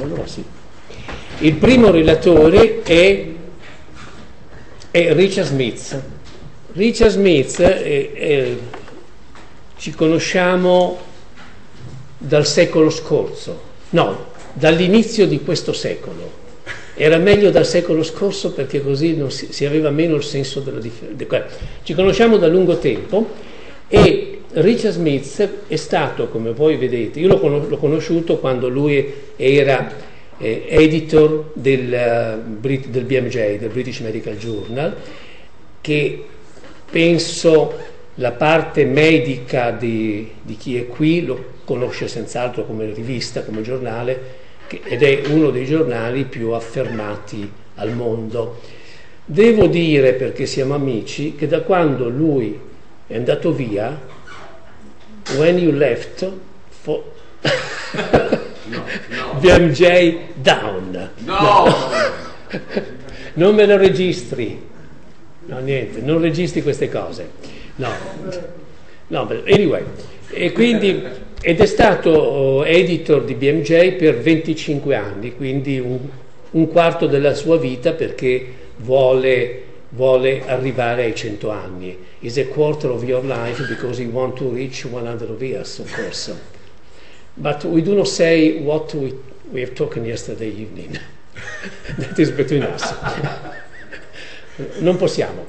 Allora sì. Il primo relatore è Richard Smith. Richard Smith ci conosciamo dal secolo scorso, no, dall'inizio di questo secolo. Era meglio dal secolo scorso perché così non si aveva meno il senso della differenza. Ci conosciamo da lungo tempo e Richard Smith è stato, come voi vedete, io l'ho conosciuto quando lui era editor del BMJ, del British Medical Journal, che penso la parte medica di chi è qui lo conosce senz'altro come rivista, come giornale, ed è uno dei giornali più affermati al mondo. Devo dire, perché siamo amici, che da quando lui è andato via, when you left for BMJ down. No. Non me lo registri. No, niente, non registri queste cose. No, anyway. E quindi, ed è stato editor di BMJ per 25 anni, quindi un quarto della sua vita, perché vuole arrivare ai 100 anni. Is a quarter of your life because he want to reach 100 years, of course. But we do not say what we have talked yesterday evening. That is between us. Non possiamo.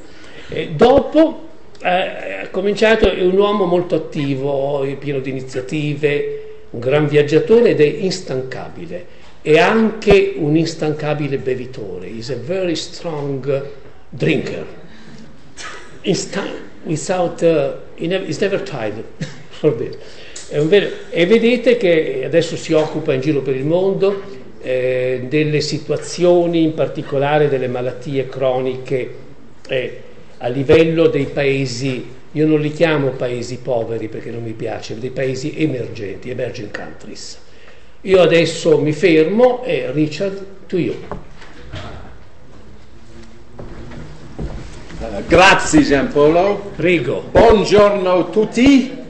Dopo ha cominciato, è un uomo molto attivo, pieno di iniziative, un gran viaggiatore ed è instancabile. È anche un instancabile bevitore. Is a very strong drinker. He's never tired for this. E vedete che adesso si occupa in giro per il mondo delle situazioni, in particolare delle malattie croniche a livello dei paesi, io non li chiamo paesi poveri perché non mi piace, dei paesi emergenti, emerging countries. Io adesso mi fermo e Richard, to you. Grazie Giampaolo. Prego. Buongiorno tutti.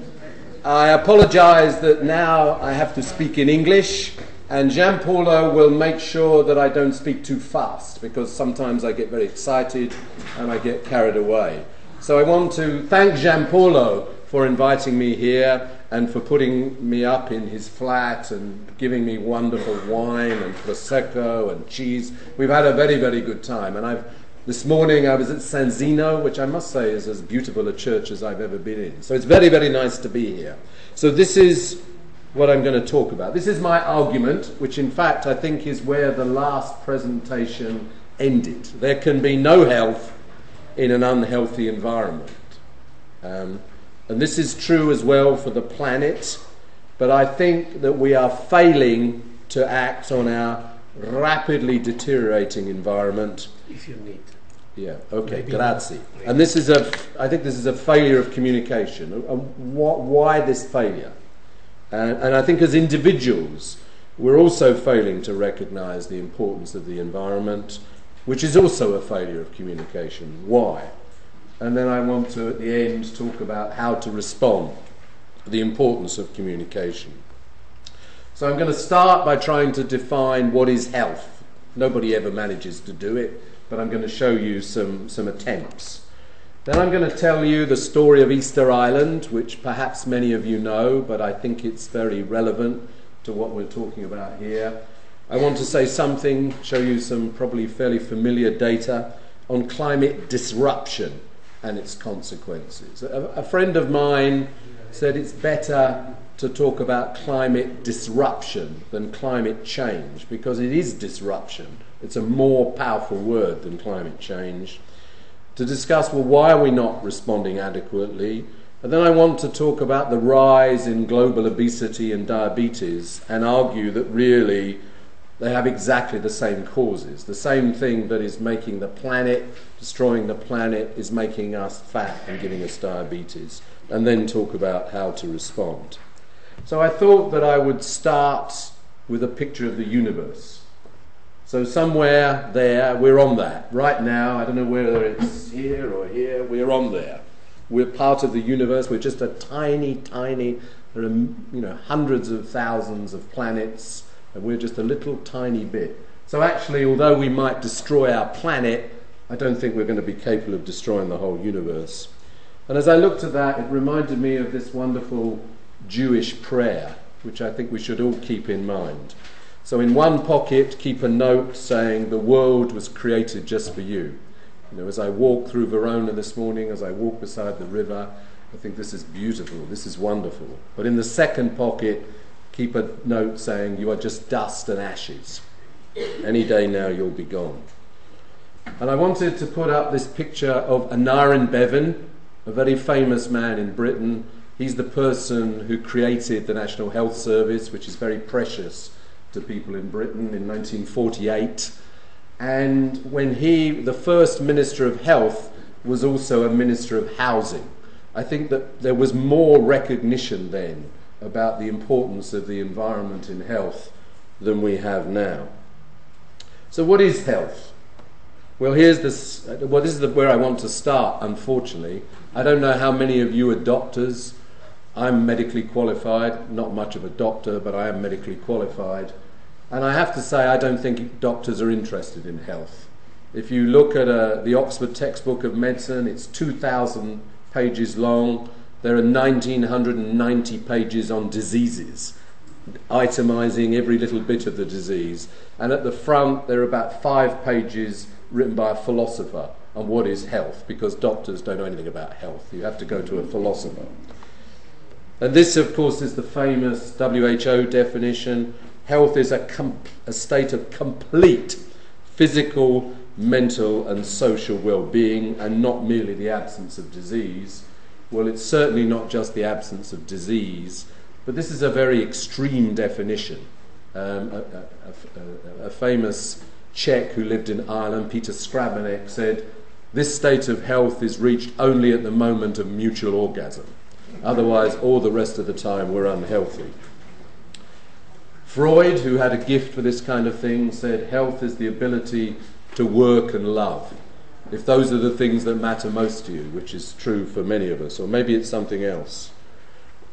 I apologize that now I have to speak in English, and Giampaolo will make sure that I don't speak too fast, because sometimes I get very excited and I get carried away. So I want to thank Giampaolo for inviting me here and for putting me up in his flat and giving me wonderful wine and prosecco and cheese. We've had a very, very good time, and this morning I was at San Zeno, which I must say is as beautiful a church as I've ever been in. So it's very, very nice to be here. So this is what I'm going to talk about. This is my argument, which in fact I think is where the last presentation ended. There can be no health in an unhealthy environment. And this is true as well for the planet, but I think that we are failing to act on our rapidly deteriorating environment. If you need. Yeah, okay, grazie. And I think this is a failure of communication. Why this failure? And I think as individuals, we're also failing to recognise the importance of the environment, which is also a failure of communication. Why? And then I want to, at the end, talk about how to respond to the importance of communication. So I'm going to start by trying to define what is health. Nobody ever manages to do it, but I'm going to show you some attempts. Then I'm going to tell you the story of Easter Island, which perhaps many of you know, but I think it's very relevant to what we're talking about here. I want to say something, show you some probably fairly familiar data on climate disruption and its consequences. A friend of mine said it's better to talk about climate disruption than climate change, because it is disruption. It's a more powerful word than climate change. To discuss, well, why are we not responding adequately? And then I want to talk about the rise in global obesity and diabetes and argue that really they have exactly the same causes. The same thing that is making the planet, destroying the planet, is making us fat and giving us diabetes. And then talk about how to respond. So I thought that I would start with a picture of the universe. So somewhere there, we're on that. Right now, I don't know whether it's here or here, we're on there. We're part of the universe. We're just a tiny, there are hundreds of thousands of planets and we're just a little tiny bit. So actually, although we might destroy our planet, I don't think we're going to be capable of destroying the whole universe. And as I looked at that, it reminded me of this wonderful Jewish prayer, which I think we should all keep in mind. So in one pocket, keep a note saying, the world was created just for you. You know, as I walk through Verona this morning, as I walk beside the river, I think this is beautiful, this is wonderful. But in the second pocket, keep a note saying, you are just dust and ashes. Any day now you'll be gone. And I wanted to put up this picture of Aneurin Bevan, a very famous man in Britain. He's the person who created the National Health Service, which is very precious to people in Britain, in 1948. And when he, the first Minister of Health, was also a Minister of Housing. I think that there was more recognition then about the importance of the environment in health than we have now. So what is health? Well, here's this. Well, this is where I want to start, unfortunately. I don't know how many of you are doctors. I'm medically qualified, not much of a doctor, but I am medically qualified. And I have to say, I don't think doctors are interested in health. If you look at the Oxford textbook of medicine, it's 2,000 pages long. There are 1,990 pages on diseases, itemizing every little bit of the disease. And at the front, there are about 5 pages written by a philosopher on what is health, because doctors don't know anything about health. You have to go to a philosopher. And this, of course, is the famous WHO definition. Health is a state of complete physical, mental and social well-being, and not merely the absence of disease. Well, it's certainly not just the absence of disease, but this is a very extreme definition. A famous Czech who lived in Ireland, Peter Skrabanek, said, this state of health is reached only at the moment of mutual orgasm. Otherwise, all the rest of the time we're unhealthy. Freud, who had a gift for this kind of thing, said health is the ability to work and love. If those are the things that matter most to you, which is true for many of us, or maybe it's something else.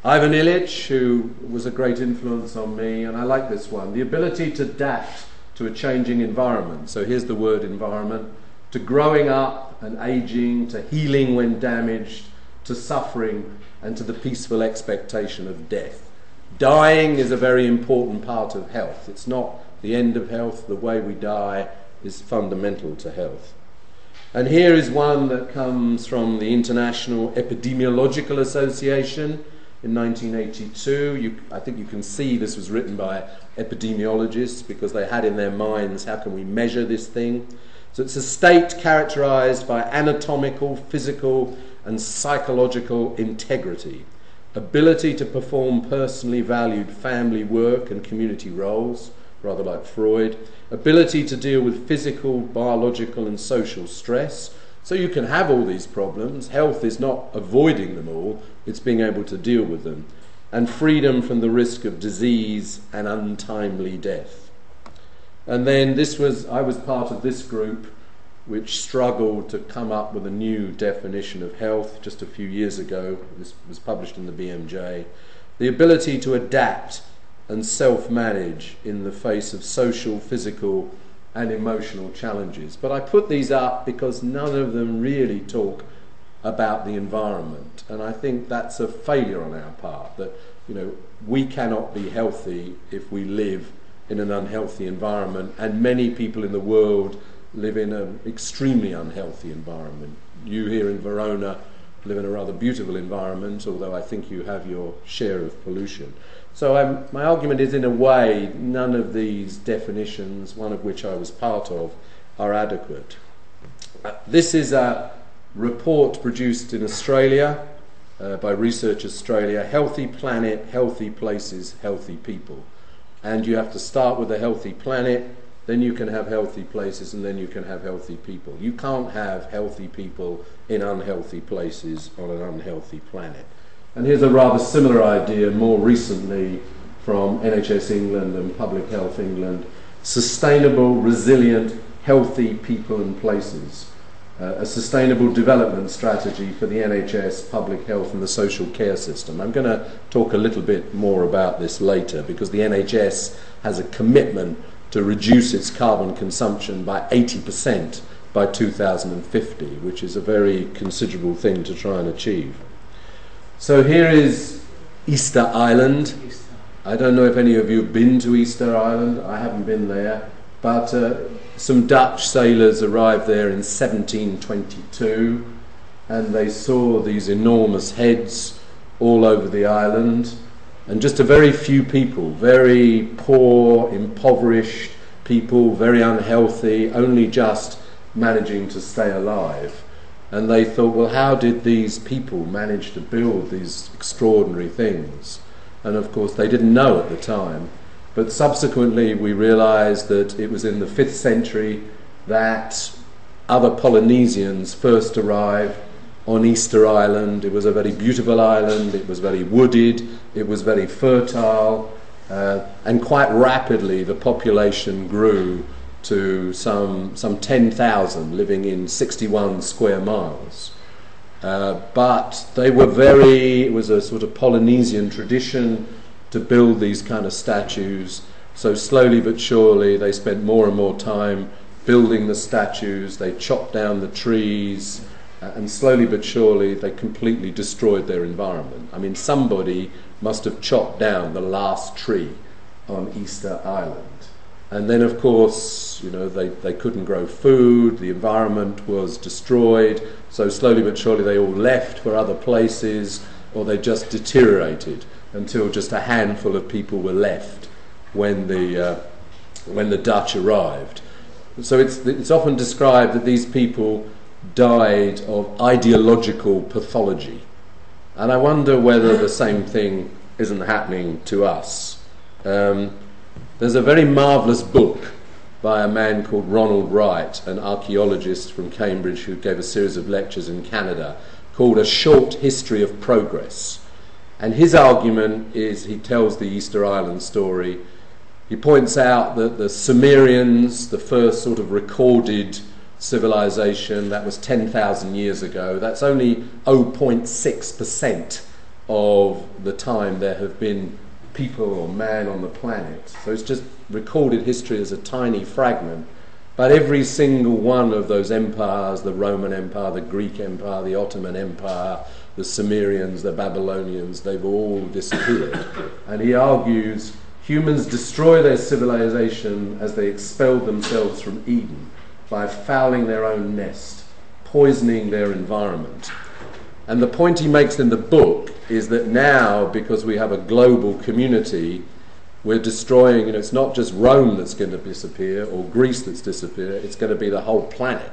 Ivan Illich, who was a great influence on me, and I like this one, the ability to adapt to a changing environment. So here's the word environment. To growing up and aging, to healing when damaged, to suffering, and to the peaceful expectation of death. Dying is a very important part of health. It's not the end of health. The way we die is fundamental to health. And here is one that comes from the International Epidemiological Association in 1982. I think you can see this was written by epidemiologists because they had in their minds, how can we measure this thing? So it's a state characterized by anatomical, physical, and psychological integrity, ability to perform personally valued family work and community roles, rather like Freud, ability to deal with physical, biological, and social stress. So you can have all these problems. Health is not avoiding them all, it's being able to deal with them. And freedom from the risk of disease and untimely death. And then I was part of this group which struggled to come up with a new definition of health just a few years ago. This was published in the BMJ. The ability to adapt and self-manage in the face of social, physical and emotional challenges. But I put these up because none of them really talk about the environment, and I think that's a failure on our part, that we cannot be healthy if we live in an unhealthy environment, and many people in the world live in an extremely unhealthy environment. You here in Verona live in a rather beautiful environment, although I think you have your share of pollution. So my argument is, in a way, none of these definitions, one of which I was part of, are adequate. This is a report produced in Australia by Research Australia, Healthy Planet, Healthy Places, Healthy People. And you have to start with a healthy planet, then you can have healthy places, and then you can have healthy people. You can't have healthy people in unhealthy places on an unhealthy planet. And here's a rather similar idea more recently from NHS England and Public Health England. Sustainable, resilient, healthy people and places. a sustainable development strategy for the NHS, public health and the social care system. I'm going to talk a little bit more about this later, because the NHS has a commitment to reduce its carbon consumption by 80% by 2050, which is a very considerable thing to try and achieve. So here is Easter Island. I don't know if any of you have been to Easter Island. I haven't been there, but some Dutch sailors arrived there in 1722, and they saw these enormous heads all over the island, and just a very few people, very poor, impoverished people, very unhealthy, only just managing to stay alive. And they thought, well, how did these people manage to build these extraordinary things? And of course they didn't know at the time, but subsequently we realized that it was in the 5th century that other Polynesians first arrived on Easter Island. It was a very beautiful island, it was very wooded, it was very fertile, and quite rapidly the population grew to some 10,000 living in 61 square miles. But they were it was a sort of Polynesian tradition to build these kind of statues. So slowly but surely they spent more and more time building the statues, they chopped down the trees, and slowly but surely they completely destroyed their environment. I mean, somebody must have chopped down the last tree on Easter Island. And then, of course, you know, they couldn't grow food, the environment was destroyed, so slowly but surely they all left for other places, or they just deteriorated until just a handful of people were left when the Dutch arrived. So it's often described that these people died of ideological pathology. And I wonder whether the same thing isn't happening to us. There's a very marvellous book by a man called Ronald Wright, an archaeologist from Cambridge who gave a series of lectures in Canada, called A Short History of Progress. And his argument is, he tells the Easter Island story. He points out that the Sumerians, the first sort of recorded civilization, that was 10,000 years ago. That's only 0.6% of the time there have been people or man on the planet. So it's just recorded history as a tiny fragment. But every single one of those empires, the Roman Empire, the Greek Empire, the Ottoman Empire, the Sumerians, the Babylonians, they've all disappeared. And he argues humans destroy their civilization as they expelled themselves from Eden by fouling their own nest, poisoning their environment. And the point he makes in the book is that now, because we have a global community, we're destroying, you know, it's not just Rome that's going to disappear or Greece that's disappear, it's going to be the whole planet,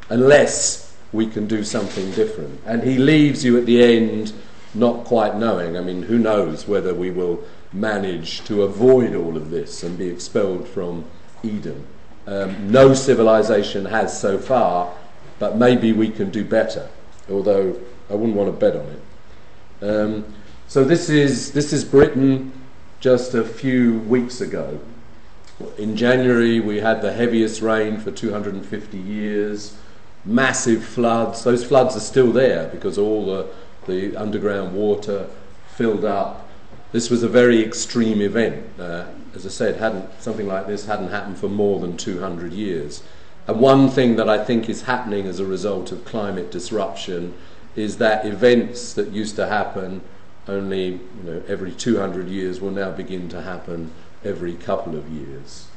unless we can do something different. And he leaves you at the end not quite knowing. I mean, who knows whether we will manage to avoid all of this and be expelled from Eden. No civilization has so far, but maybe we can do better, although I wouldn't want to bet on it. So this is Britain just a few weeks ago. In January we had the heaviest rain for 250 years, massive floods. Those floods are still there because all the underground water filled up. This was a very extreme event. As I said, something like this hadn't happened for more than 200 years. And one thing that I think is happening as a result of climate disruption is that events that used to happen only every 200 years will now begin to happen every couple of years.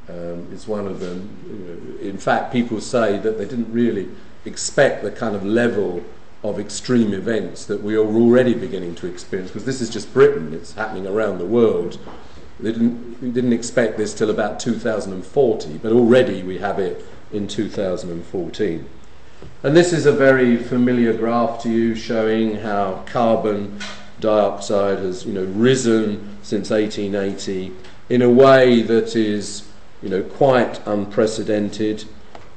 It's one of them. In fact, people say that they didn't really expect the kind of level of extreme events that we are already beginning to experience, because this is just Britain, it's happening around the world. We didn't expect this till about 2040, but already we have it in 2014. And this is a very familiar graph to you, showing how carbon dioxide has risen since 1880 in a way that is quite unprecedented.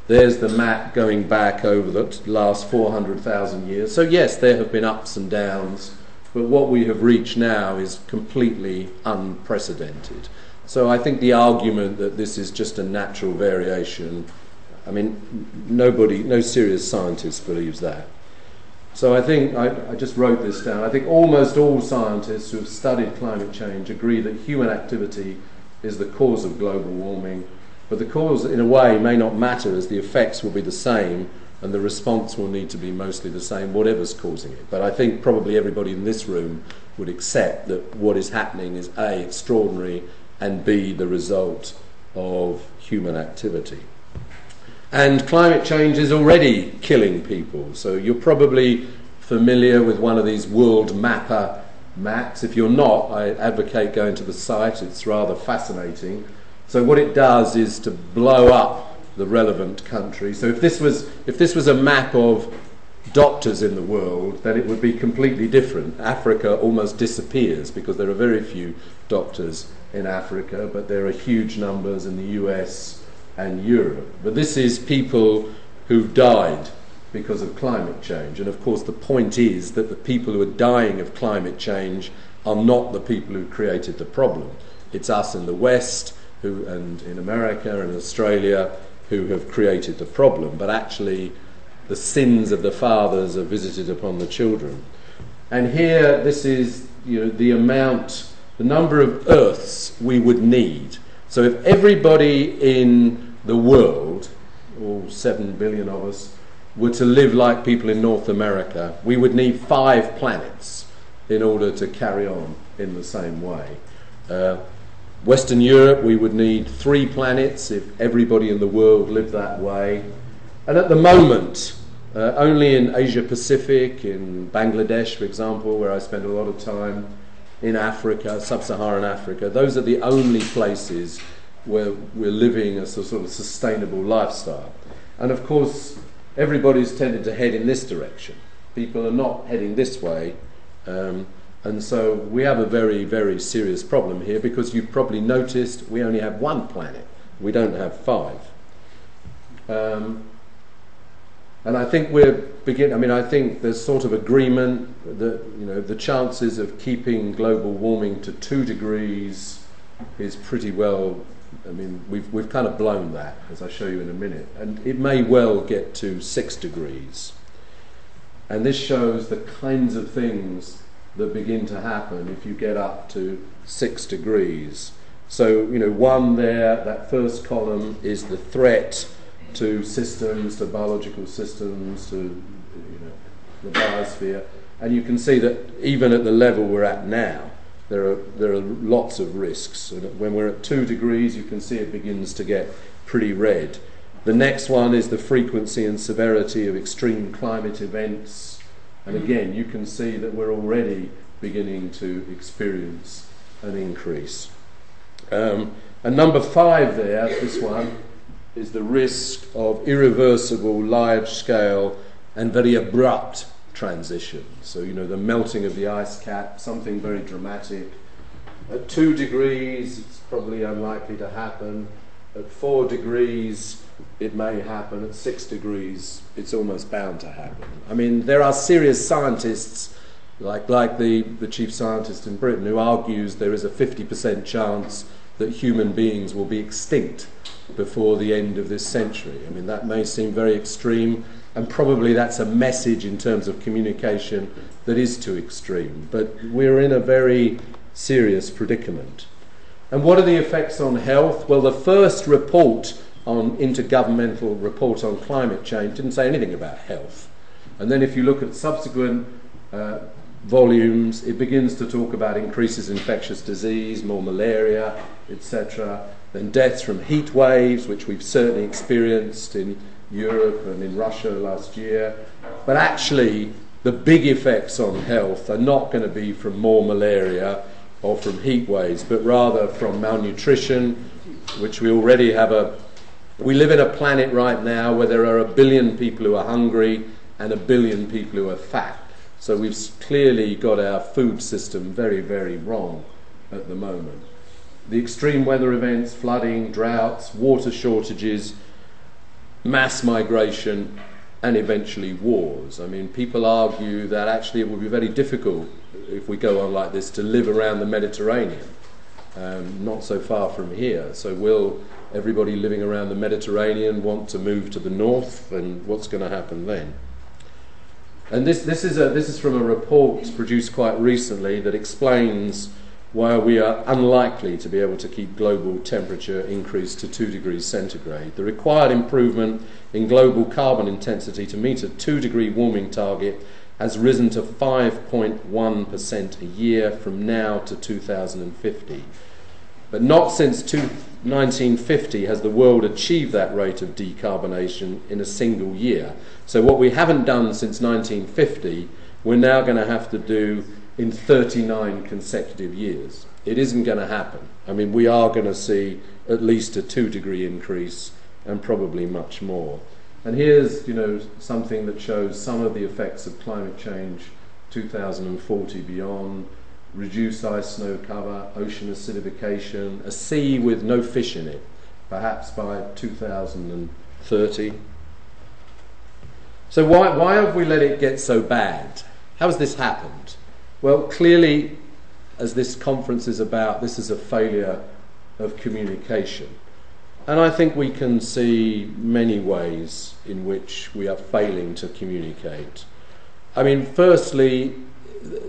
There's the map going back over the last 400,000 years. So yes, there have been ups and downs, but what we have reached now is completely unprecedented. So I think the argument that this is just a natural variation, I mean, no serious scientist believes that. So I think, I just wrote this down, I think almost all scientists who have studied climate change agree that human activity is the cause of global warming, but the cause in a way may not matter, as the effects will be the same and the response will need to be mostly the same, whatever's causing it. But I think probably everybody in this room would accept that what is happening is A, extraordinary, and B, the result of human activity. And climate change is already killing people. So you're probably familiar with one of these world mapper maps. If you're not, I advocate going to the site. It's rather fascinating. So what it does is to blow up the relevant country. So if this was a map of doctors in the world, then it would be completely different. Africa almost disappears because there are very few doctors in Africa, but there are huge numbers in the US and Europe. But this is people who've died because of climate change. And of course the point is that the people who are dying of climate change are not the people who created the problem. It's us in the West and in America and Australia who have created the problem. But actually the sins of the fathers are visited upon the children. And here this is, the number of Earths we would need. So if everybody in the world, all 7 billion of us, were to live like people in North America, we would need 5 planets in order to carry on in the same way. Western Europe, we would need 3 planets if everybody in the world lived that way. And at the moment, only in Asia Pacific, in Bangladesh, for example, where I spend a lot of time, in Africa, sub-Saharan Africa, those are the only places where we're living a sort of sustainable lifestyle. And of course, everybody's tended to head in this direction. People are not heading this way. And so we have a very, very serious problem here, because you've probably noticed we only have 1 planet. We don't have 5. And I think I think there's sort of agreement that, the chances of keeping global warming to 2 degrees is pretty well, we've kind of blown that, as I'll show you in a minute. And it may well get to 6 degrees. And this shows the kinds of things that begin to happen if you get up to 6 degrees. So, one there, that first column is the threat to systems, to biological systems, to the biosphere. And you can see that even at the level we're at now, there are lots of risks. And when we're at 2 degrees, you can see it begins to get pretty red. The next one is the frequency and severity of extreme climate events. And again, you can see that we're already beginning to experience an increase. And number 5 there, this one, is the risk of irreversible, large-scale and very abrupt transition. So, the melting of the ice cap, something very dramatic. At 2 degrees, it's probably unlikely to happen. At 4 degrees, it may happen. At 6 degrees, it's almost bound to happen. There are serious scientists, like the chief scientist in Britain, who argues there is a 50% chance that human beings will be extinct before the end of this century. That may seem very extreme, and probably that's a message in terms of communication that is too extreme. But we're in a very serious predicament. And what are the effects on health? Well, the first intergovernmental report on climate change didn't say anything about health. And then if you look at subsequent volumes, it begins to talk about increases in infectious disease, more malaria, etc. Then deaths from heat waves, which we've certainly experienced in Europe and in Russia last year. But actually, the big effects on health are not going to be from more malaria or from heat waves, but rather from malnutrition, which we already have we live in a planet right now where there are 1 billion people who are hungry and 1 billion people who are fat. So we've clearly got our food system very, very wrong at the moment. The extreme weather events, flooding, droughts, water shortages, mass migration, and eventually wars. People argue that actually it will be very difficult, if we go on like this, to live around the Mediterranean. not so far from here. So will everybody living around the Mediterranean want to move to the north, and what's going to happen then? And this is from a report produced quite recently that explains why we are unlikely to be able to keep global temperature increase to 2 degrees centigrade. The required improvement in global carbon intensity to meet a 2-degree warming target has risen to 5.1% a year from now to 2050. But not since 1950 has the world achieved that rate of decarbonation in a single year. So what we haven't done since 1950, we're now going to have to do in 39 consecutive years. It isn't going to happen. I mean, we are going to see at least a 2-degree increase and probably much more. And here's, something that shows some of the effects of climate change 2040 beyond: reduced ice snow cover, ocean acidification, a sea with no fish in it, perhaps by 2030. So why have we let it get so bad? How has this happened? Well, clearly, as this conference is about, this is a failure of communication. And I think we can see many ways in which we are failing to communicate. I mean, firstly,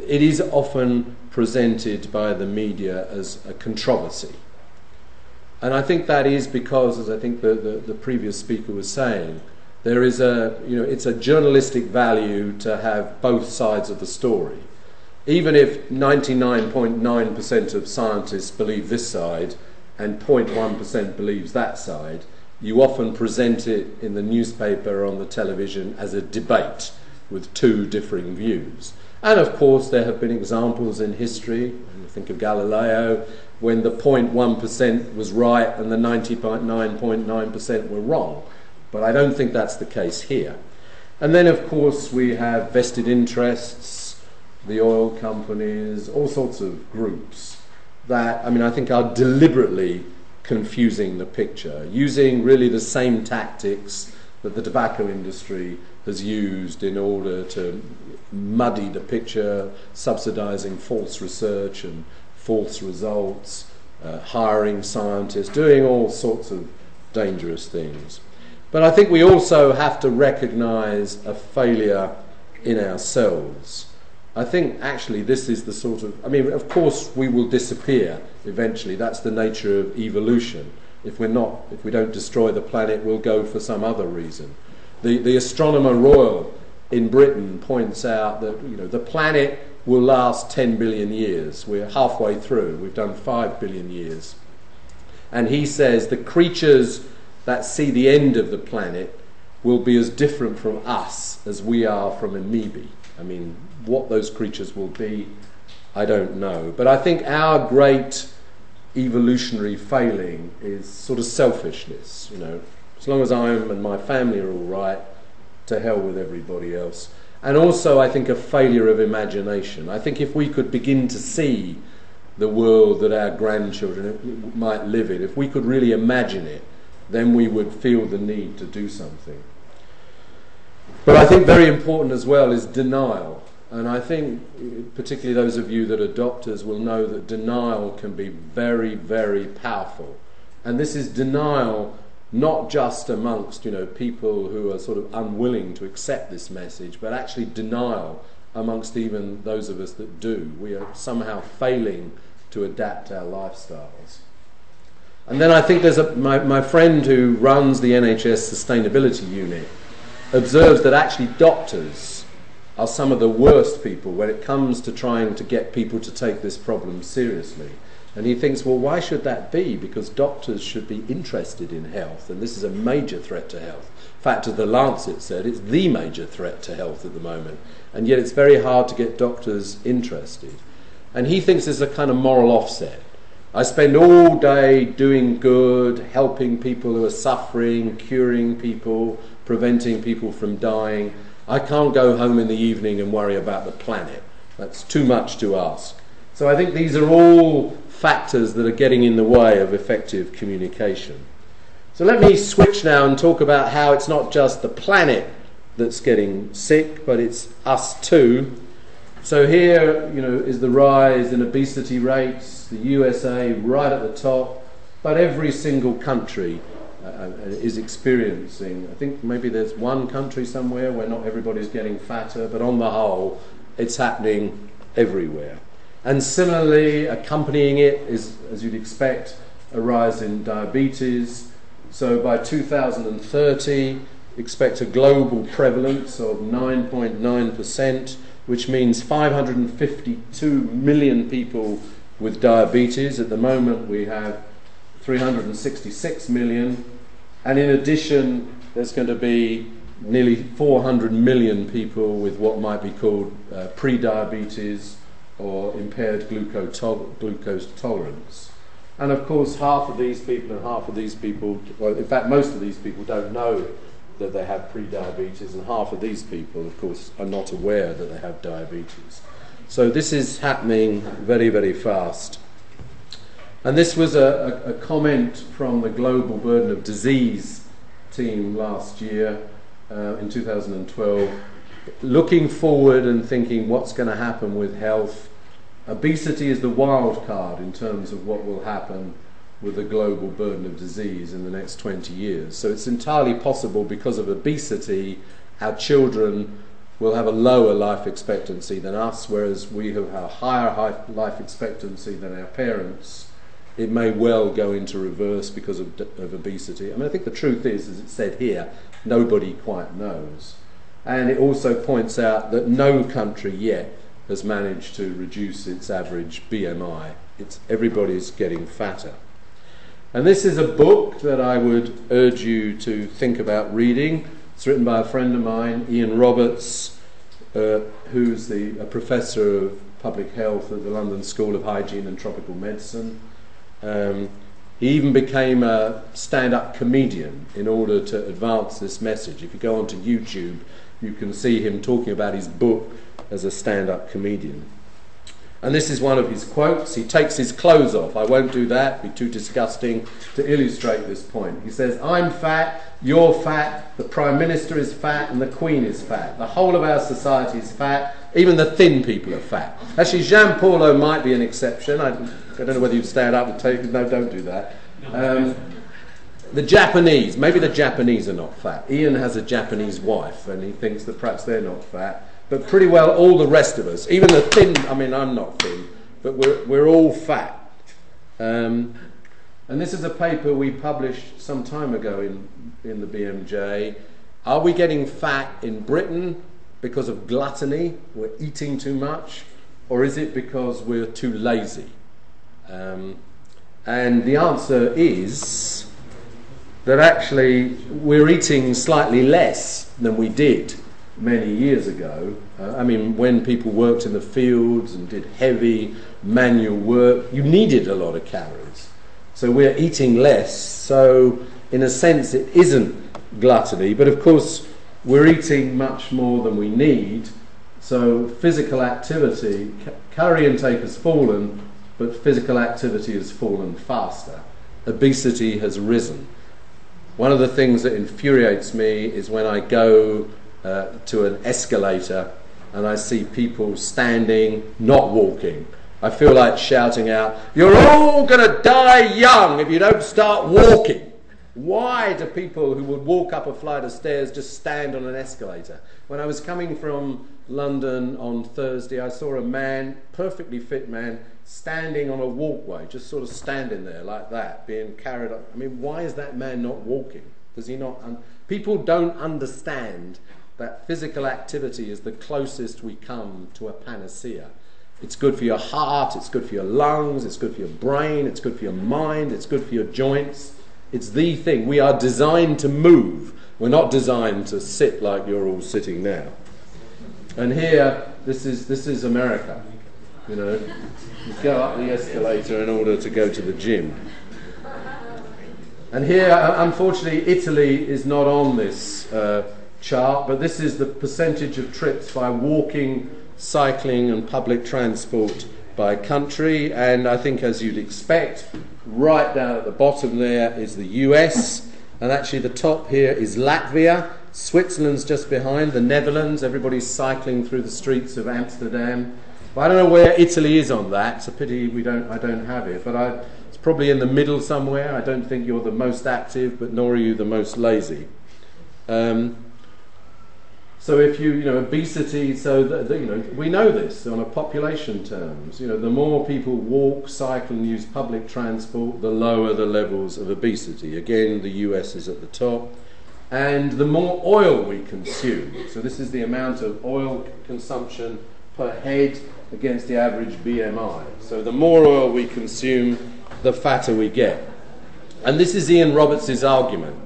it is often presented by the media as a controversy. And I think that is because, as I think the previous speaker was saying, there is it's a journalistic value to have both sides of the story. Even if 99.9% of scientists believe this side and 0.1% believes that side, you often present it in the newspaper or on the television as a debate with two differing views. And of course there have been examples in history, think of Galileo, when the 0.1% was right and the 99.9% were wrong. But I don't think that's the case here. And then of course we have vested interests, the oil companies, all sorts of groups that, I think, are deliberately confusing the picture, using really the same tactics that the tobacco industry has used in order to muddy the picture, subsidising false research and false results, hiring scientists, doing all sorts of dangerous things. But I think we also have to recognise a failure in ourselves. I think actually this is the sort of, of course we will disappear eventually. That's the nature of evolution. If we don't destroy the planet, we'll go for some other reason. The Astronomer Royal in Britain points out that the planet will last 10 billion years. We're halfway through. We've done 5 billion years. And he says the creatures that see the end of the planet will be as different from us as we are from amoebae. What those creatures will be, I don't know. But I think our great evolutionary failing is sort of selfishness. As long as I and my family are all right, to hell with everybody else. And also I think a failure of imagination. I think if we could begin to see the world that our grandchildren might live in, if we could really imagine it, then we would feel the need to do something. But I think very important as well is denial. And I think particularly those of you that are doctors will know that denial can be very, very powerful. And this is denial not just amongst people who are sort of unwilling to accept this message, but actually denial amongst even those of us that do. We are somehow failing to adapt our lifestyles. And then I think there's my friend who runs the NHS Sustainability Unit observes that actually doctors are some of the worst people when it comes to trying to get people to take this problem seriously. And he thinks, well, why should that be? Because doctors should be interested in health, and this is a major threat to health. In fact, as the Lancet said, it's the major threat to health at the moment, and yet it's very hard to get doctors interested. And he thinks there's a kind of moral offset. I spend all day doing good, helping people who are suffering, curing people, preventing people from dying. I can't go home in the evening and worry about the planet. That's too much to ask. So I think these are all factors that are getting in the way of effective communication. So let me switch now and talk about how it's not just the planet that's getting sick, but it's us too. So here, is the rise in obesity rates, France, the USA right at the top, but every single country is experiencing, I think maybe there's one country somewhere where not everybody's getting fatter, but on the whole, it's happening everywhere. And similarly, accompanying it is, as you'd expect, a rise in diabetes. So by 2030, expect a global prevalence of 9.9%, which means 552 million people with diabetes. At the moment, we have 366 million. And in addition, there's going to be nearly 400 million people with what might be called pre-diabetes or impaired glucose tolerance. And of course, half of these people and half of these people, well, in fact, most of these people don't know that they have pre-diabetes, and half of these people, of course, are not aware that they have diabetes. So this is happening very, very fast. And this was a comment from the Global Burden of Disease team last year, in 2012, looking forward and thinking what's going to happen with health. Obesity is the wild card in terms of what will happen with the global burden of disease in the next 20 years. So it's entirely possible, because of obesity, our children will have a lower life expectancy than us, whereas we have a higher life expectancy than our parents. It may well go into reverse because of obesity. I mean, I think the truth is, as it's said here, nobody quite knows. And it also points out that no country yet has managed to reduce its average BMI. Everybody's getting fatter. And this is a book that I would urge you to think about reading. It's written by a friend of mine, Ian Roberts, who's a professor of public health at the London School of Hygiene and Tropical Medicine. He even became a stand-up comedian in order to advance this message. If you go onto YouTube, you can see him talking about his book as a stand-up comedian. And this is one of his quotes. He takes his clothes off. I won't do that, it'd be too disgusting, to illustrate this point. He says, "I'm fat, you're fat, the Prime Minister is fat, and the Queen is fat. The whole of our society is fat, even the thin people are fat." Actually, Jean Paulo might be an exception. I don't know whether you'd stand up and take it. No, don't do that. The Japanese, maybe the Japanese are not fat. Ian has a Japanese wife, and he thinks that perhaps they're not fat. But pretty well all the rest of us, even the thin, I mean, I'm not thin, but we're all fat. And this is a paper we published some time ago in the BMJ. Are we getting fat in Britain because of gluttony, we're eating too much, or is it because we're too lazy? And the answer is that actually we're eating slightly less than we did many years ago. I mean, when people worked in the fields and did heavy manual work, you needed a lot of calories. So we're eating less. So in a sense, it isn't gluttony, but of course, we're eating much more than we need. So physical activity, calorie intake has fallen, but physical activity has fallen faster. Obesity has risen. One of the things that infuriates me is when I go to an escalator and I see people standing, not walking. I feel like shouting out, "You're all going to die young if you don't start walking." Why do people who would walk up a flight of stairs just stand on an escalator? When I was coming from London on Thursday, I saw a man, perfectly fit man, standing on a walkway, just sort of standing there like that, being carried up. I mean, why is that man not walking? Does he not? People don't understand that physical activity is the closest we come to a panacea. It's good for your heart, it's good for your lungs, it's good for your brain, it's good for your mind, it's good for your joints. It's the thing. We are designed to move. We're not designed to sit like you're all sitting now. And here, this is America. You know, you go up the escalator in order to go to the gym. And here, unfortunately, Italy is not on this chart, but this is the percentage of trips by walking, cycling and public transport by country. And I think, as you'd expect, right down at the bottom there is the US, and actually the top here is Latvia. Switzerland's just behind, the Netherlands, everybody's cycling through the streets of Amsterdam. Well, I don't know where Italy is on that. It's a pity I don't have it, but it's probably in the middle somewhere. I don't think you're the most active, but nor are you the most lazy. So if obesity, we know this on a population terms. The more people walk, cycle and use public transport, the lower the levels of obesity. Again, the US is at the top. And the more oil we consume, so this is the amount of oil consumption per head against the average BMI. So the more oil we consume, the fatter we get. And this is Ian Roberts' argument,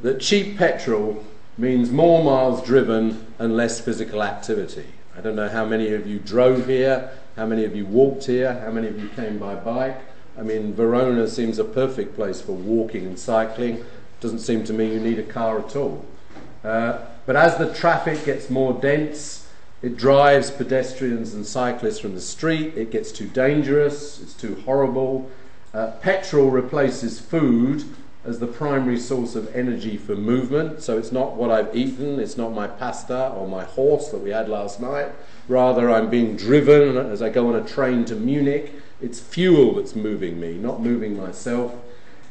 that cheap petrol means more miles driven and less physical activity. I don't know how many of you drove here, how many of you walked here, how many of you came by bike. I mean, Verona seems a perfect place for walking and cycling. Doesn't seem to me you need a car at all. But as the traffic gets more dense, it drives pedestrians and cyclists from the street. It gets too dangerous, it's too horrible. Petrol replaces food as the primary source of energy for movement. So it's not what I've eaten, it's not my pasta or my horse that we had last night. Rather, I'm being driven as I go on a train to Munich. It's fuel that's moving me, not moving myself.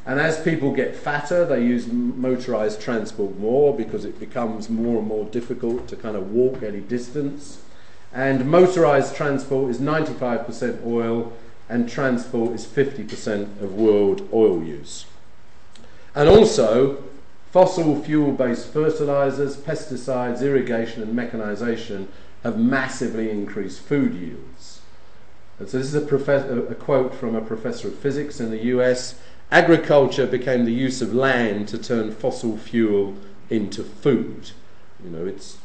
And as people get fatter, they use motorized transport more because it becomes more and more difficult to kind of walk any distance. And motorized transport is 95% oil, and transport is 50% of world oil use. And also, fossil fuel-based fertilizers, pesticides, irrigation and mechanization have massively increased food yields. And so this is a quote from a professor of physics in the US. Agriculture became the use of land to turn fossil fuel into food. It's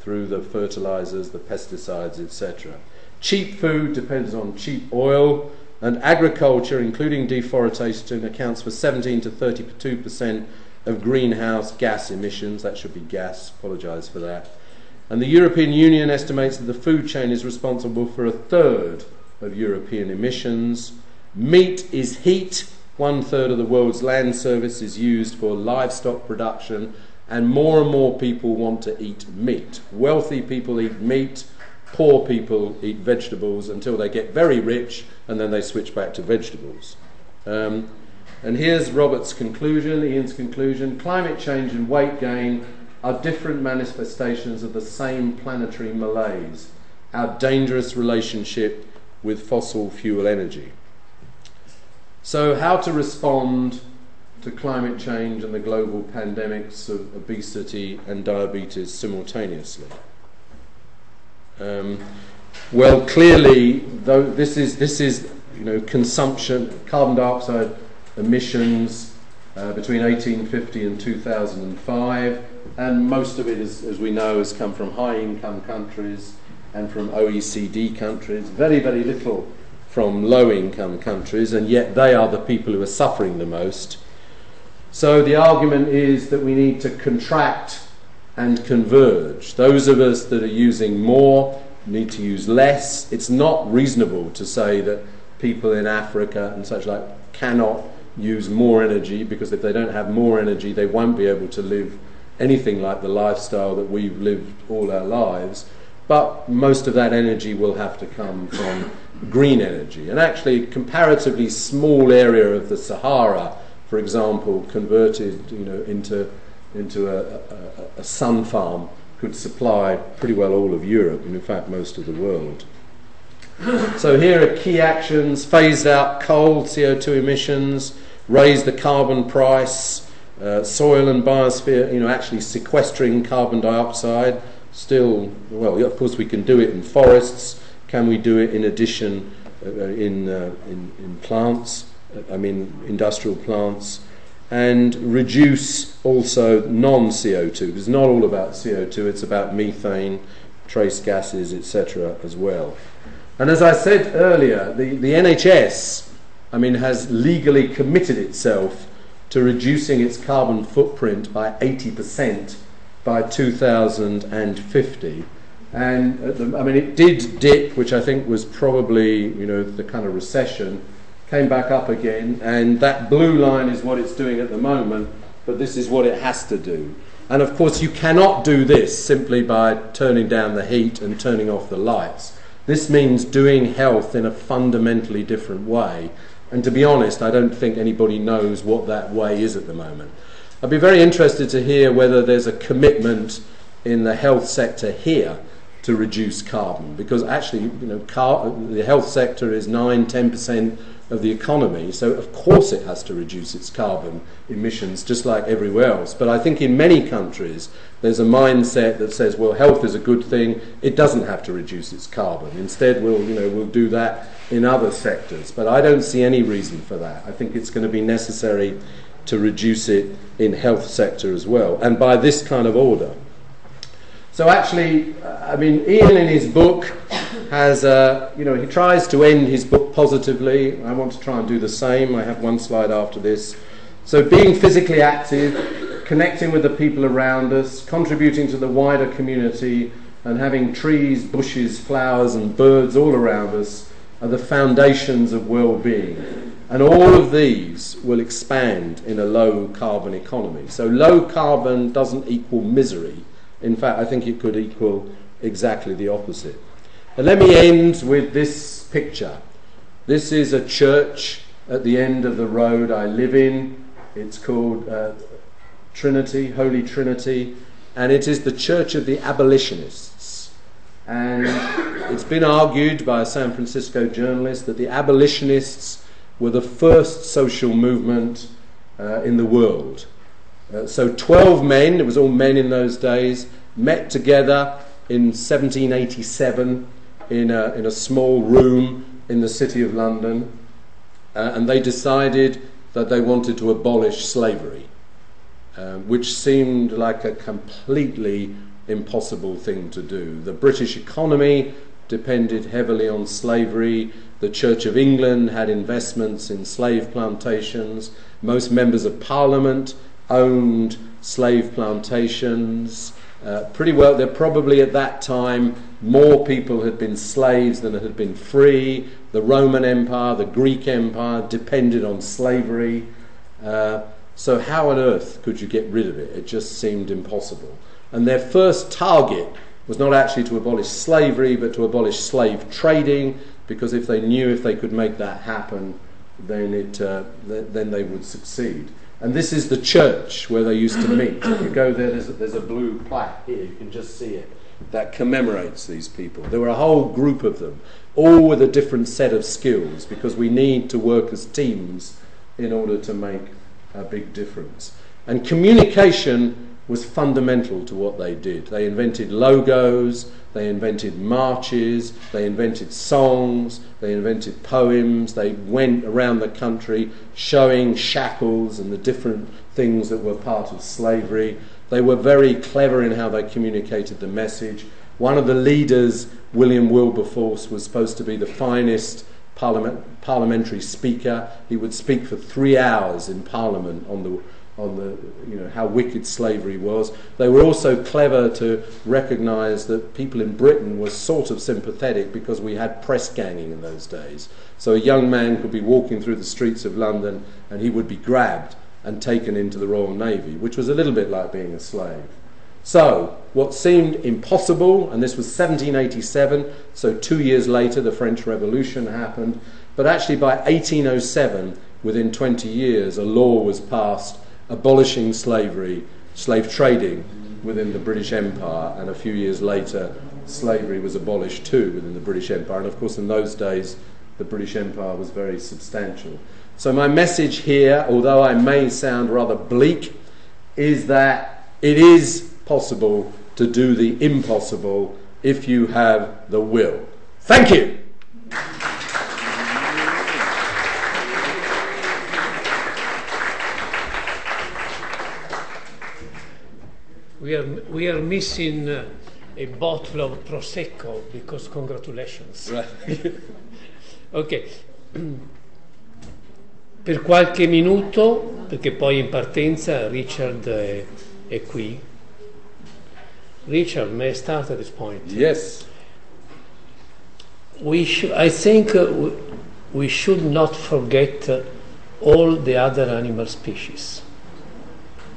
through the fertilizers, the pesticides, etc. Cheap food depends on cheap oil, and agriculture, including deforestation, accounts for 17 to 32% of greenhouse gas emissions. That should be gas, apologise for that. And the European Union estimates that the food chain is responsible for a third of European emissions. Meat is heat. 1/3 of the world's land surface is used for livestock production, and more people want to eat meat. Wealthy people eat meat, poor people eat vegetables until they get very rich, and then they switch back to vegetables. And here's Robert's conclusion, Ian's conclusion. Climate change and weight gain are different manifestations of the same planetary malaise, our dangerous relationship with fossil fuel energy. So how to respond to climate change and the global pandemics of obesity and diabetes simultaneously? Well, clearly, though this is consumption, carbon dioxide emissions between 1850 and 2005, and most of it, as we know, has come from high-income countries and from OECD countries. Very, very little from low-income countries, and yet they are the people who are suffering the most. So the argument is that we need to contract and converge. Those of us that are using more need to use less. It's not reasonable to say that people in Africa and such like cannot use more energy, because if they don't have more energy, they won't be able to live anything like the lifestyle that we've lived all our lives. But most of that energy will have to come from green energy. And actually, a comparatively small area of the Sahara, for example, converted into a sun farm, could supply pretty well all of Europe, and in fact most of the world. So here are key actions: phased out coal, CO2 emissions, raise the carbon price, soil and biosphere, actually sequestering carbon dioxide. Still, well, of course we can do it in forests. Can we do it in addition in plants, industrial plants? And reduce also non-CO2. It's not all about CO2, it's about methane, trace gases, etc. as well. And as I said earlier, the NHS, has legally committed itself to reducing its carbon footprint by 80% by 2050. And it did dip, which I think was probably, the kind of recession, came back up again, and that blue line is what it's doing at the moment, but this is what it has to do. And of course you cannot do this simply by turning down the heat and turning off the lights. This means doing health in a fundamentally different way. And to be honest, I don't think anybody knows what that way is at the moment. I'd be very interested to hear whether there's a commitment in the health sector here to reduce carbon, because actually, you know, the health sector is 9–10% of the economy, so of course it has to reduce its carbon emissions just like everywhere else. But I think in many countries there's a mindset that says, well, health is a good thing, it doesn't have to reduce its carbon. Instead, we'll do that in other sectors. But I don't see any reason for that. I think it's going to be necessary to reduce it in health sector as well, and by this kind of order. So actually, I mean, Ian in his book has, he tries to end his book positively. I want to try and do the same. I have one slide after this. So being physically active, connecting with the people around us, contributing to the wider community, and having trees, bushes, flowers and birds all around us are the foundations of well-being. And all of these will expand in a low-carbon economy. So low carbon doesn't equal misery. In fact, I think it could equal exactly the opposite. And let me end with this picture. This is a church at the end of the road I live in. It's called Trinity, Holy Trinity, and it is the church of the abolitionists. And it's been argued by a San Francisco journalist that the abolitionists were the first social movement in the world. So 12 men, it was all men in those days, met together in 1787 in a small room in the city of London, and they decided that they wanted to abolish slavery, which seemed like a completely impossible thing to do. The British economy depended heavily on slavery. The Church of England had investments in slave plantations. Most members of Parliament owned slave plantations. Pretty well, there probably at that time more people had been slaves than had been free. The Roman Empire, the Greek Empire depended on slavery. So how on earth could you get rid of it? It just seemed impossible. And their first target was not actually to abolish slavery, but to abolish slave trading, because if they knew if they could make that happen, then they would succeed. And this is the church where they used to meet. If you go there, there's a blue plaque here, you can just see it, that commemorates these people. There were a whole group of them, all with a different set of skills, because we need to work as teams in order to make a big difference. And communication was fundamental to what they did. They invented logos, they invented marches, they invented songs, they invented poems. They went around the country showing shackles and the different things that were part of slavery. They were very clever in how they communicated the message. One of the leaders, William Wilberforce, was supposed to be the finest parliamentary speaker. He would speak for 3 hours in Parliament on the how wicked slavery was. They were also clever to recognise that people in Britain were sort of sympathetic because we had press ganging in those days. So a young man could be walking through the streets of London and he would be grabbed and taken into the Royal Navy, which was a little bit like being a slave. So what seemed impossible, and this was 1787, so 2 years later the French Revolution happened, but actually by 1807, within 20 years, a law was passed abolishing slavery, slave trading within the British Empire, and a few years later slavery was abolished too within the British Empire. And of course in those days the British Empire was very substantial. So my message here, although I may sound rather bleak, is that it is possible to do the impossible if you have the will. Thank you. We are missing a bottle of Prosecco, because congratulations. Right. Ok, per qualche minuto, perché poi in partenza Richard è qui. Richard, may I start at this point? Yes. I think we should not forget all the other animal species,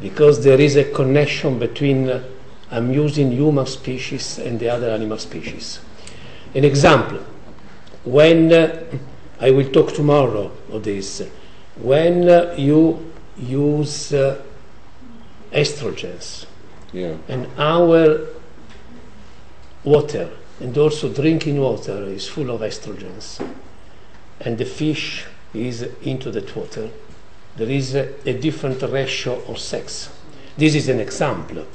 because there is a connection between I'm using human species and the other animal species. An example, when I will talk tomorrow of this, when you use estrogens, and our water and also drinking water is full of estrogens, and the fish is into that water, there is a different ratio of sex. This is an example.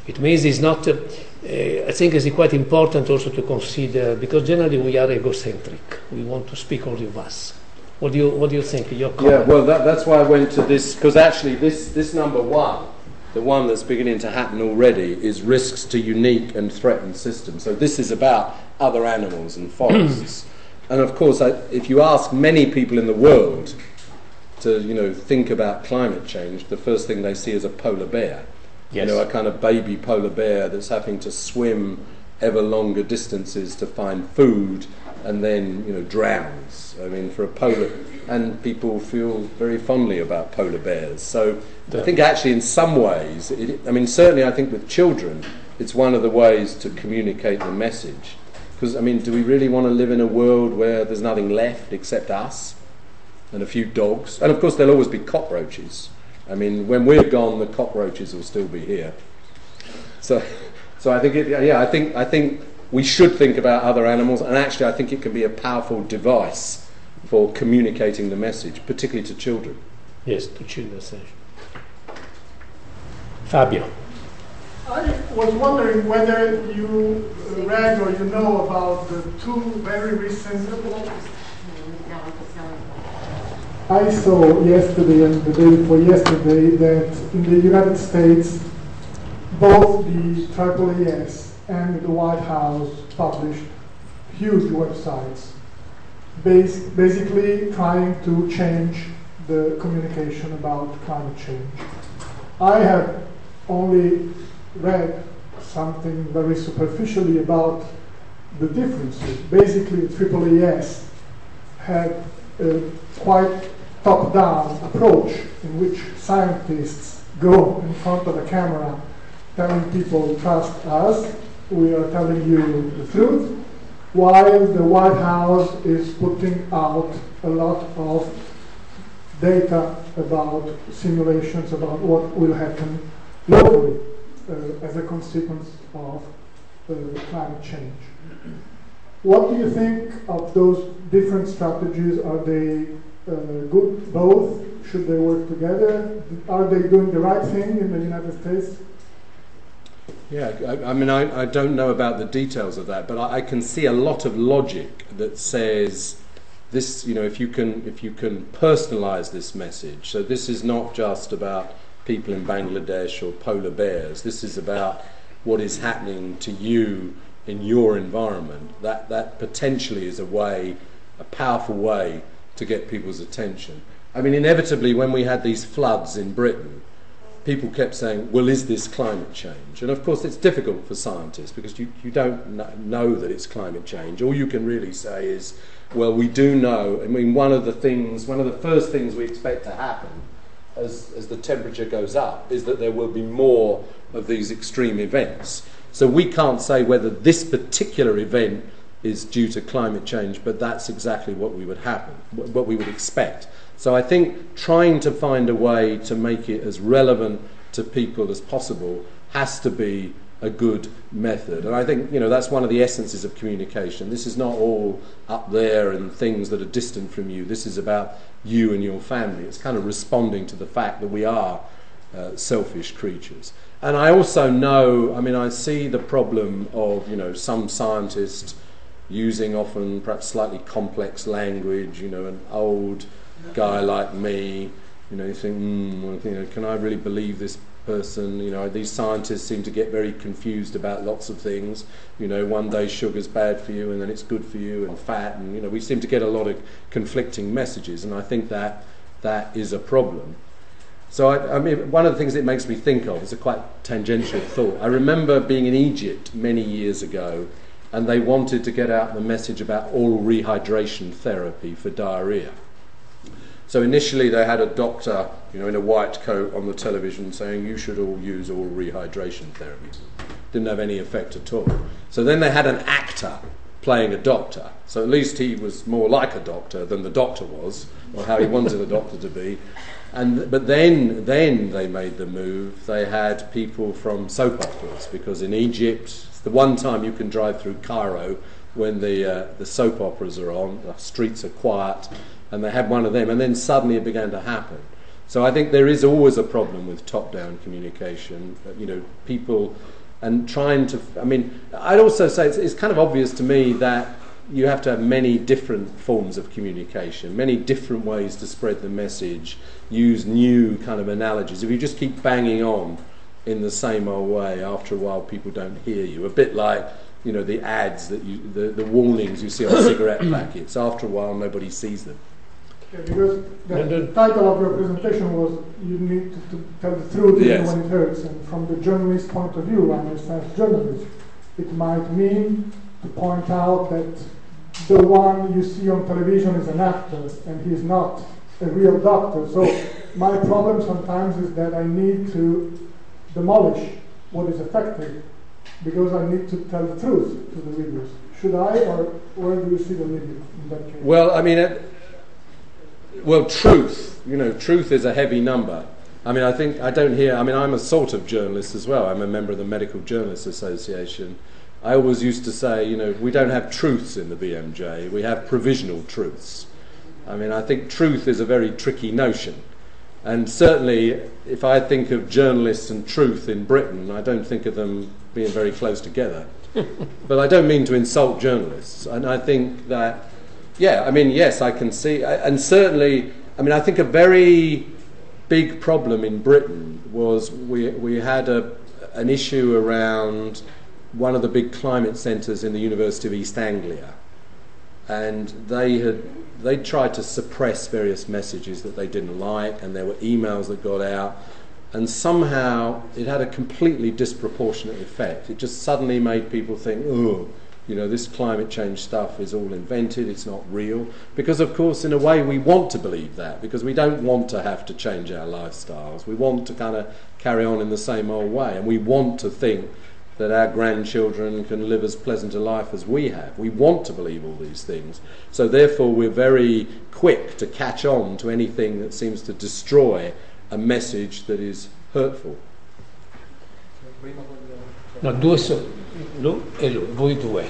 It means it's not, I think it's quite important also to consider, because generally we are egocentric. We want to speak only of us. What do you think? Your comment? Yeah, well, that's why I went to this, because actually this number one, the one that's beginning to happen already, is risks to unique and threatened systems. So this is about other animals and forests. And of course, if you ask many people in the world to, think about climate change, the first thing they see is a polar bear. Yes. A kind of baby polar bear that's having to swim ever longer distances to find food and then, drowns. I mean, for a polar... And people feel very fondly about polar bears. So I think actually in some ways, certainly I think with children, it's one of the ways to communicate the message. Because, do we really want to live in a world where there's nothing left except us and a few dogs? And of course there'll always be cockroaches. When we're gone, the cockroaches will still be here. So I think I think we should think about other animals, and actually I think it can be a powerful device for communicating the message, particularly to children. Yes, to children. Fabio. I was wondering whether you read or you know about the two very recent... I saw yesterday and the day before yesterday that in the United States, both the AAAS and the White House published huge websites, basically trying to change the communication about climate change. I have only read something very superficially about the differences. Basically, the AAAS had a quite top-down approach in which scientists go in front of a camera telling people, trust us, we are telling you the truth, while the White House is putting out a lot of data about simulations about what will happen locally as a consequence of climate change. What do you think of those different strategies? Are they good, both? Should they work together? Are they doing the right thing in the United States? Yeah, I don't know about the details of that, but I can see a lot of logic that says this, if you can personalize this message. So this is not just about people in Bangladesh or polar bears. This is about what is happening to you in your environment. That potentially is a powerful way to get people's attention. Inevitably, when we had these floods in Britain, people kept saying, well, is this climate change? And of course it's difficult for scientists because you don't know that it's climate change. All you can really say is, well, we do know. One of the first things we expect to happen as the temperature goes up is that there will be more of these extreme events. So we can't say whether this particular event is due to climate change, but that's exactly what we would expect. So I think trying to find a way to make it as relevant to people as possible has to be a good method. And I think, that's one of the essences of communication. This is not all up there and things that are distant from you. This is about you and your family. It's kind of responding to the fact that we are selfish creatures. And I also know, I see the problem of, some scientists using often perhaps slightly complex language, an old guy like me, you think, can I really believe this person? These scientists seem to get very confused about lots of things. One day sugar's bad for you and then it's good for you, and fat, and we seem to get a lot of conflicting messages, and I think that is a problem. So one of the things it makes me think of is a quite tangential thought. I remember being in Egypt many years ago, and they wanted to get out the message about oral rehydration therapy for diarrhea. So initially they had a doctor, in a white coat on the television saying you should all use oral rehydration therapy. Didn't have any effect at all. So then they had an actor playing a doctor. So at least he was more like a doctor than the doctor was, or how he wanted a doctor to be. But then they made the move. They had people from soap operas, because in Egypt, it's the one time you can drive through Cairo when the soap operas are on, the streets are quiet, and they had one of them, and then suddenly it began to happen. So I think there is always a problem with top-down communication, people, and trying to, I'd also say it's kind of obvious to me that you have to have many different forms of communication, many different ways to spread the message, use new kind of analogies. If you just keep banging on in the same old way, after a while people don't hear you. A bit like, the ads that the warnings you see on cigarette packets. After a while nobody sees them. Yeah, because the title of your presentation was you need to tell the truth even when it hurts, and from the journalist's point of view, I understand journalism, it might mean to point out that the one you see on television is an actor and he's not a real doctor. So my problem sometimes is that I need to demolish what is effective because I need to tell the truth to the readers. Should I, or where do you see the limit in that case? Well, truth. Truth is a heavy number. I'm a sort of journalist as well. I'm a member of the Medical Journalists Association. I always used to say, we don't have truths in the BMJ, we have provisional truths. I think truth is a very tricky notion. And certainly, if I think of journalists and truth in Britain, I don't think of them being very close together. But I don't mean to insult journalists. And I think that, yes, I can see, and certainly, I think a very big problem in Britain was we had an issue around one of the big climate centres in the University of East Anglia, and they tried to suppress various messages that they didn't like, and there were emails that got out, and somehow it had a completely disproportionate effect. It just suddenly made people think, this climate change stuff is all invented, it's not real. Because, of course, in a way we want to believe that, because we don't want to have to change our lifestyles. We want to kind of carry on in the same old way, and we want to think that our grandchildren can live as pleasant a life as we have. We want to believe all these things. So therefore we're very quick to catch on to anything that seems to destroy a message that is hurtful. No, due lui e lui, voi due.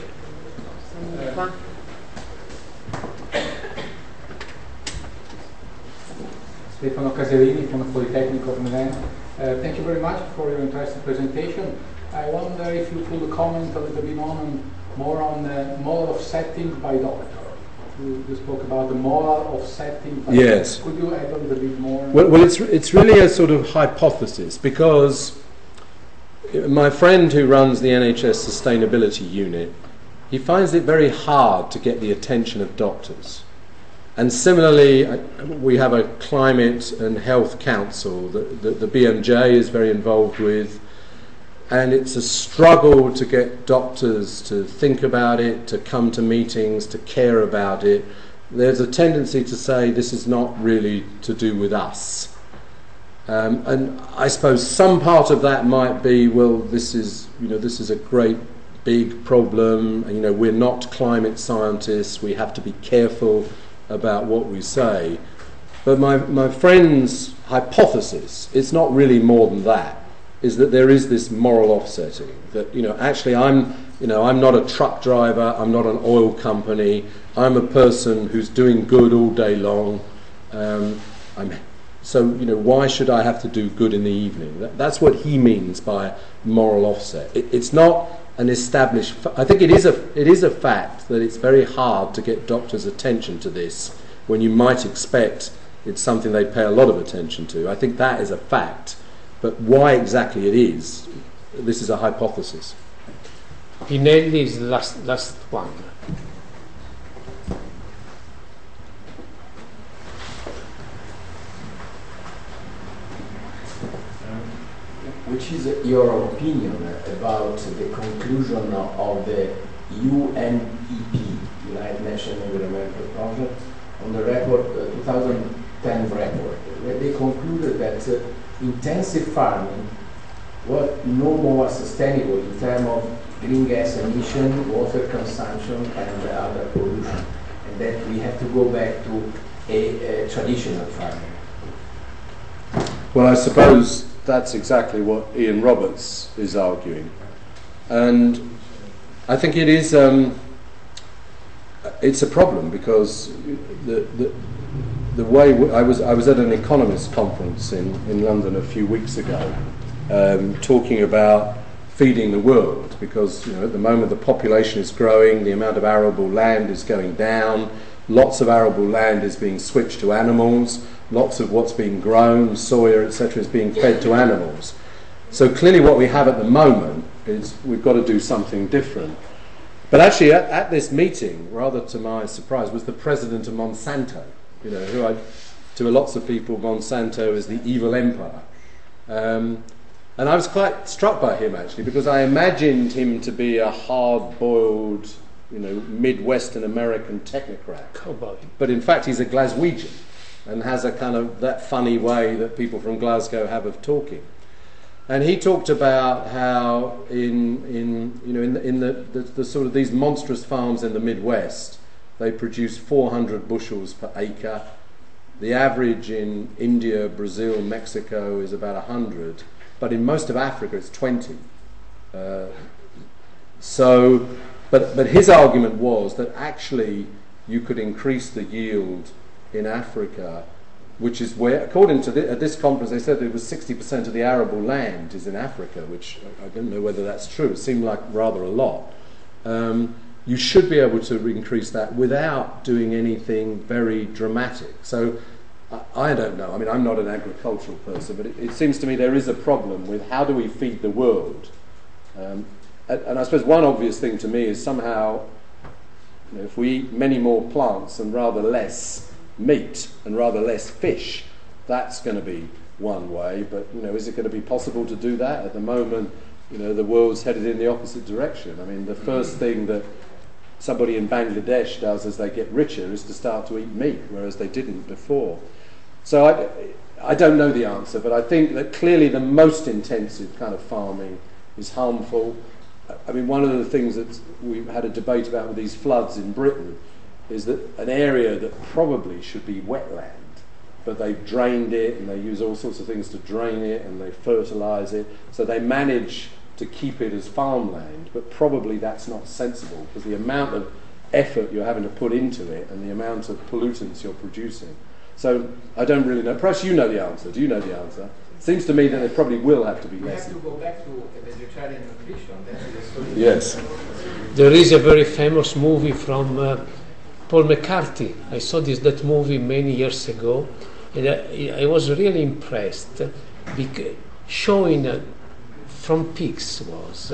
Stefano Caserini from the Polytechnic of Milan. Thank you very much for your interesting presentation. I wonder if you could comment a little bit more on the moral offsetting by doctor. You spoke about the moral offsetting by yes. Could you add a little bit more? Well, it's really a sort of hypothesis, because my friend who runs the NHS Sustainability Unit, he finds it very hard to get the attention of doctors. And similarly, we have a climate and health council that the BMJ is very involved with, and it's a struggle to get doctors to think about it, to come to meetings, to care about it. There's a tendency to say this is not really to do with us. And I suppose some part of that might be, well, this is a great big problem. We're not climate scientists. We have to be careful about what we say. But my friend's hypothesis, it's not really more than that, is that there is this moral offsetting. That actually I'm not a truck driver. I'm not an oil company. I'm a person who's doing good all day long. So why should I have to do good in the evening? That's what he means by moral offset. It's not an established. I think it is a fact that it's very hard to get doctors' attention to this when you might expect it's something they pay a lot of attention to. I think that is a fact. But why exactly it is, this is a hypothesis. Pinelli is the last one. Which is your opinion about the conclusion of the UNEP, United Nations Environmental Project, on the report, 2010 report, where they concluded that intensive farming what no more sustainable in terms of green gas emission, water consumption, and other pollution, and that we have to go back to a traditional farming. Well, I suppose that's exactly what Ian Roberts is arguing, and I think it is. It's a problem because the way I was at an economist conference in London a few weeks ago, talking about feeding the world, because at the moment the population is growing, the amount of arable land is going down, lots of arable land is being switched to animals, lots of what's being grown, soya, etc., is being fed to animals. So clearly what we have at the moment is we've got to do something different. But actually at this meeting, rather to my surprise, was the president of Monsanto, who to lots of people Monsanto is the evil empire. And I was quite struck by him, actually, because I imagined him to be a hard-boiled, Midwestern American technocrat. Cowboy. But in fact, he's a Glaswegian and has a kind of that funny way that people from Glasgow have of talking. And he talked about how in the sort of these monstrous farms in the Midwest, they produce 400 bushels per acre. The average in India, Brazil, Mexico is about 100. But in most of Africa, it's 20. But his argument was that actually you could increase the yield in Africa, which is where, according to at this conference, they said it was 60% of the arable land is in Africa, which I don't know whether that's true. It seemed like rather a lot. You should be able to increase that without doing anything very dramatic. So I don't know. I mean, I'm not an agricultural person, but it seems to me there is a problem with how do we feed the world. And I suppose one obvious thing to me is somehow, if we eat many more plants and rather less meat and rather less fish, that's going to be one way. But is it going to be possible to do that? At the moment, the world's headed in the opposite direction. I mean, the first thing that somebody in Bangladesh does as they get richer is to start to eat meat, whereas they didn't before. So I don't know the answer, but I think that clearly the most intensive kind of farming is harmful. I mean, one of the things that we've had a debate about with these floods in Britain is that an area that probably should be wetland, but they've drained it and they use all sorts of things to drain it and they fertilise it, so they manage to keep it as farmland, but probably that's not sensible because the amount of effort you're having to put into it and the amount of pollutants you're producing. So I don't really know. Perhaps you know the answer. Do you know the answer? It seems to me that there probably will have to be less. We have to go back to a vegetarian nutrition. That's the solution. Yes. There is a very famous movie from Paul McCarthy. I saw that movie many years ago, and I was really impressed because showing from pigs was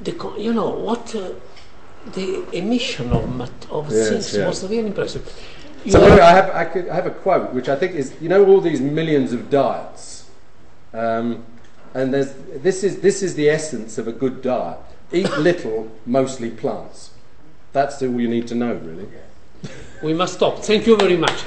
the emission of things was really impressive. So I have a quote which I think is, all these millions of diets, and this is the essence of a good diet. Eat little, mostly plants. That's all you need to know, really. We must stop. Thank you very much.